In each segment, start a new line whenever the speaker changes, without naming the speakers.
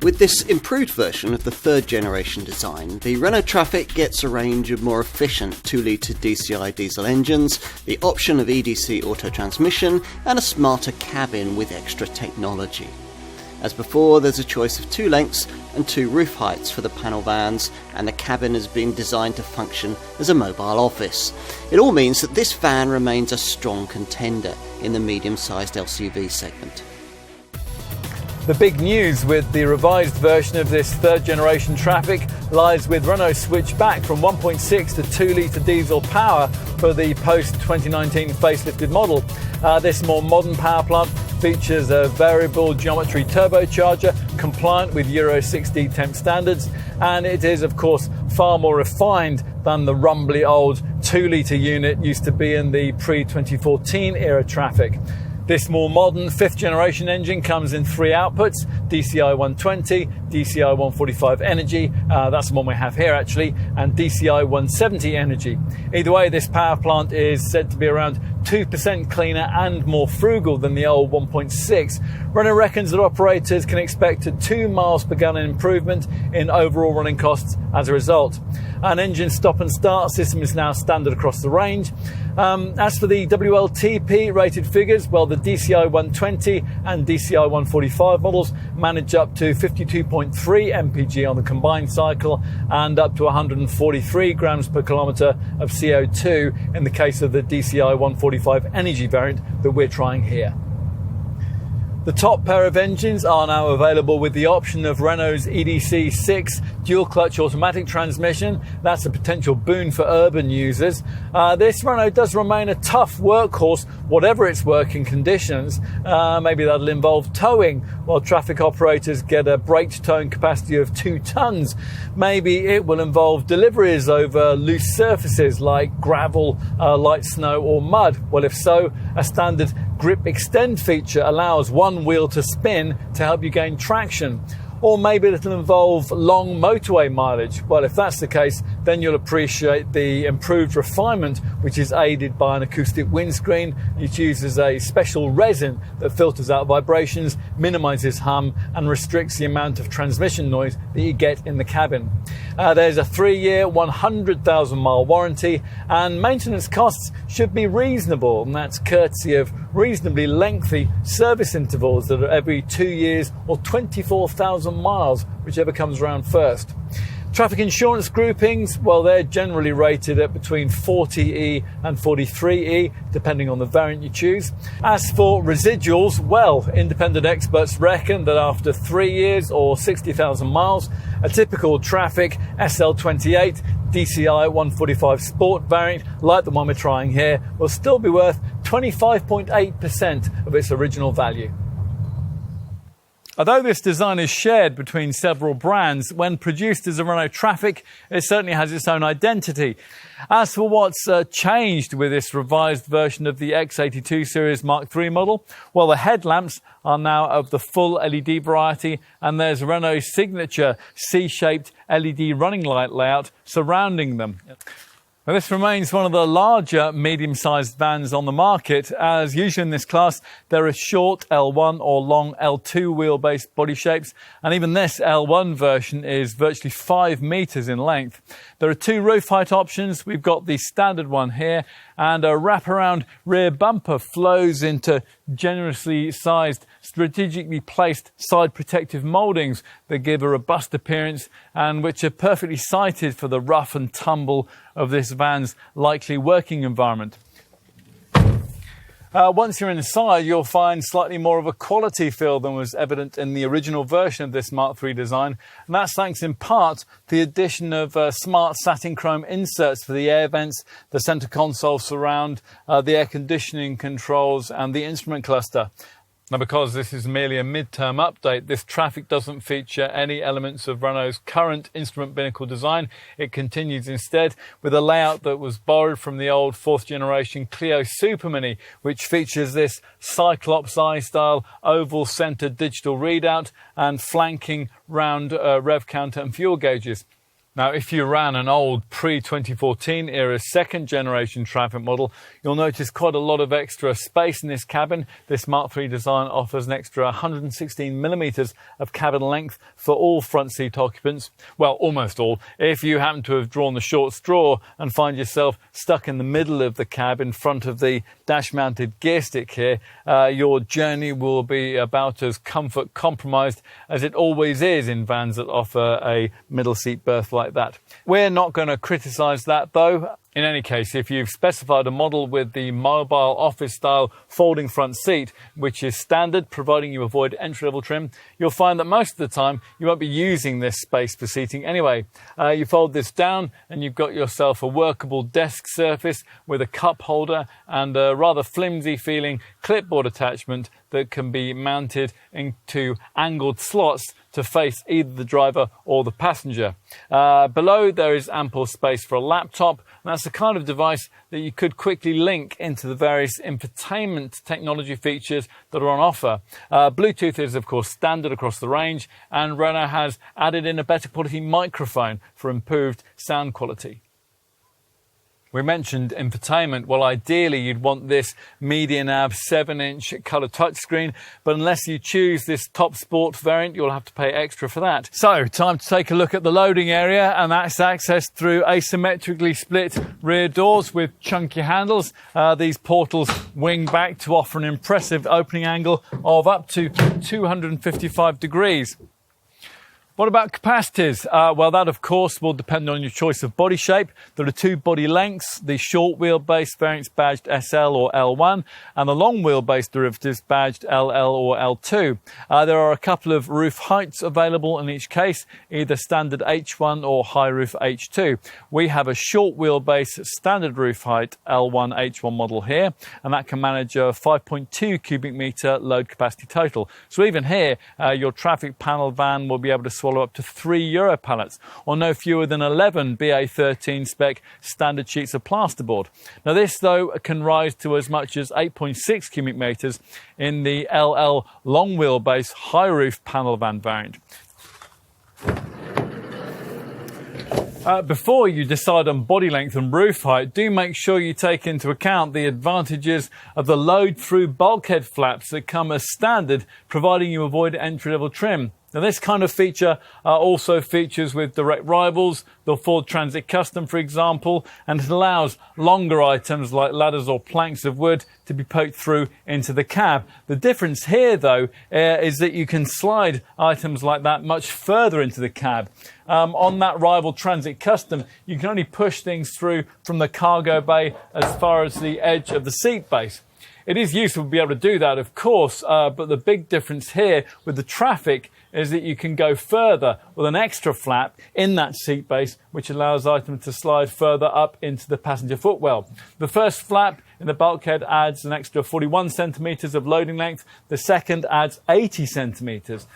With this improved version of the third generation design, the Renault Trafic gets a range of more efficient 2-litre DCI diesel engines, the option of EDC auto transmission, and a smarter cabin with extra technology. As before, there's a choice of 2 lengths and 2 roof heights for the panel vans, and the cabin has been designed to function as a mobile office. It all means that this van remains a strong contender in the medium-sized LCV segment.
The big news with the revised version of this third generation Trafic lies with Renault's switch back from 1.6 to 2-litre diesel power for the post-2019 facelifted model. This more modern power plant features a variable geometry turbocharger compliant with Euro 6D temp standards, and it is of course far more refined than the rumbly old 2-litre unit used to be in the pre-2014 era Trafic. This more modern 5th generation engine comes in 3 outputs: DCI 120, DCI 145 Energy, that's the one we have here actually, and DCI 170 Energy. Either way, this power plant is said to be around 2% cleaner and more frugal than the old 1.6. Renault reckons that operators can expect a 2 miles per gallon improvement in overall running costs as a result. An engine stop and start system is now standard across the range. As for the WLTP rated figures, well, the DCI 120 and DCI 145 models manage up to 52.3 mpg on the combined cycle and up to 143 grams per kilometre of CO2 in the case of the DCI 145 Energy variant that we're trying here. The top pair of engines are now available with the option of Renault's EDC 6 dual-clutch automatic transmission. That's a potential boon for urban users. This Renault does remain a tough workhorse, whatever its working conditions. Maybe that'll involve towing, while Trafic operators get a braked towing capacity of 2 tonnes. Maybe it will involve deliveries over loose surfaces like gravel, light snow or mud. Well, if so, a standard grip extend feature allows one wheel to spin to help you gain traction. Or maybe it'll involve long motorway mileage. Well, if that's the case, then you'll appreciate the improved refinement, which is aided by an acoustic windscreen. It uses a special resin that filters out vibrations, minimises hum, and restricts the amount of transmission noise that you get in the cabin. There's a 3-year, 100,000 mile warranty, and maintenance costs should be reasonable, and that's courtesy of reasonably lengthy service intervals that are every 2 years or 24,000 miles, whichever comes around first. Trafic insurance groupings, well, they're generally rated at between 40E and 43E, depending on the variant you choose. As for residuals, well, independent experts reckon that after 3 years or 60,000 miles, a typical Trafic SL28 DCI 145 Sport variant, like the one we're trying here, will still be worth 25.8% of its original value. Although this design is shared between several brands, when produced as a Renault Trafic, it certainly has its own identity. As for what's changed with this revised version of the X82 Series Mark III model, well, the headlamps are now of the full LED variety, and there's Renault's signature C-shaped LED running light layout surrounding them. Now, this remains one of the larger medium-sized vans on the market. As usual in this class, there are short L1 or long L2 wheelbase body shapes, and even this L1 version is virtually 5 metres in length. There are 2 roof height options. We've got the standard one here, and a wraparound rear bumper flows into generously sized, strategically placed side protective mouldings that give a robust appearance and which are perfectly sited for the rough and tumble of this van's likely working environment. Once you're inside, you'll find slightly more of a quality feel than was evident in the original version of this Mark III design, and that's thanks in part to the addition of smart satin chrome inserts for the air vents, the centre console surround, the air conditioning controls and the instrument cluster. Now, because this is merely a mid-term update, this Trafic doesn't feature any elements of Renault's current instrument binnacle design. It continues instead with a layout that was borrowed from the old 4th generation Clio Super Mini, which features this Cyclops eye-style oval-centred digital readout and flanking round rev counter and fuel gauges. Now, if you ran an old pre-2014 era second generation Trafic model, you'll notice quite a lot of extra space in this cabin. This Mark III design offers an extra 116 millimeters of cabin length for all front seat occupants. Well, almost all. If you happen to have drawn the short straw and find yourself stuck in the middle of the cab in front of the dash-mounted gear stick here, your journey will be about as comfort compromised as it always is in vans that offer a middle seat berth like that. We're not going to criticise that though. In any case, if you've specified a model with the mobile office style folding front seat, which is standard, providing you avoid entry-level trim, you'll find that most of the time you won't be using this space for seating anyway. You fold this down and you've got yourself a workable desk surface with a cup holder and a rather flimsy feeling clipboard attachment that can be mounted into angled slots to face either the driver or the passenger. Below there is ample space for a laptop, and that's the kind of device that you could quickly link into the various infotainment technology features that are on offer. Bluetooth is of course standard across the range, and Renault has added in a better quality microphone for improved sound quality. We mentioned infotainment. Well, ideally you'd want this MediaNav 7-inch colour touchscreen, but unless you choose this top sport variant, you'll have to pay extra for that. So, time to take a look at the loading area, and that's accessed through asymmetrically split rear doors with chunky handles. These portals wing back to offer an impressive opening angle of up to 255 degrees. What about capacities? Well, that of course will depend on your choice of body shape. There are two body lengths, the short wheelbase variants badged SL or L1, and the long wheelbase derivatives badged LL or L2. There are a couple of roof heights available in each case, either standard H1 or high roof H2. We have a short wheelbase standard roof height L1 H1 model here, and that can manage a 5.2 cubic metre load capacity total. So even here, your Trafic panel van will be able to swallow up to 3 Euro pallets, or no fewer than 11 BA13 spec standard sheets of plasterboard. Now this though can rise to as much as 8.6 cubic metres in the LL long wheelbase high roof panel van variant. Before you decide on body length and roof height, do make sure you take into account the advantages of the load-through bulkhead flaps that come as standard, providing you avoid entry-level trim. Now this kind of feature also features with direct rivals, the Ford Transit Custom for example, and it allows longer items like ladders or planks of wood to be poked through into the cab. The difference here though is that you can slide items like that much further into the cab. On that rival Transit Custom, you can only push things through from the cargo bay as far as the edge of the seat base. It is useful to be able to do that, of course, but the big difference here with the Trafic is that you can go further with an extra flap in that seat base, which allows items to slide further up into the passenger footwell. The first flap in the bulkhead adds an extra 41 centimetres of loading length. The second adds 80 centimetres.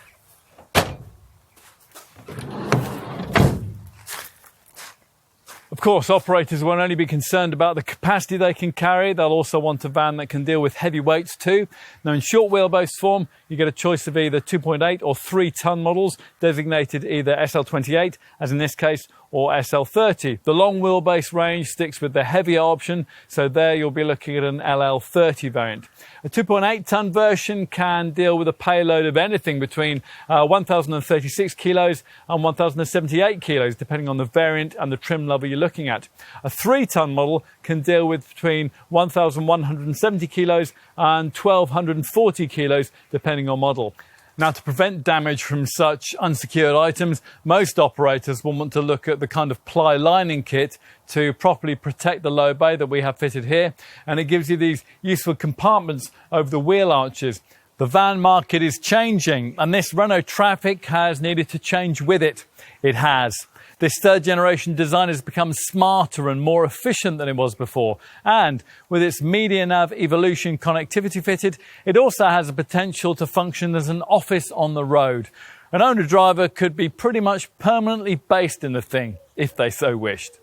Of course, operators won't only be concerned about the capacity they can carry, they'll also want a van that can deal with heavy weights too. Now in short wheelbase form, you get a choice of either 2.8 or 3 tonne models, designated either SL28, as in this case, or SL30. The long wheelbase range sticks with the heavier option, so there you'll be looking at an LL30 variant. A 2.8 tonne version can deal with a payload of anything between 1,036 kilos and 1,078 kilos, depending on the variant and the trim level you're looking at. A 3 tonne model can deal with between 1,170 kilos and 1,240 kilos, depending on model. Now, to prevent damage from such unsecured items, most operators will want to look at the kind of ply lining kit to properly protect the low bay that we have fitted here, and it gives you these useful compartments over the wheel arches. The van market is changing, and this Renault Trafic has needed to change with it. It has. This third generation design has become smarter and more efficient than it was before. And with its MediaNav Evolution connectivity fitted, it also has the potential to function as an office on the road. An owner-driver could be pretty much permanently based in the thing, if they so wished.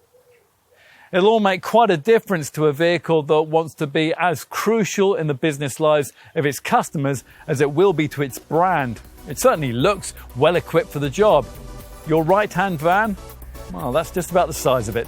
It'll all make quite a difference to a vehicle that wants to be as crucial in the business lives of its customers as it will be to its brand. It certainly looks well equipped for the job. Your right-hand van? Well, that's just about the size of it.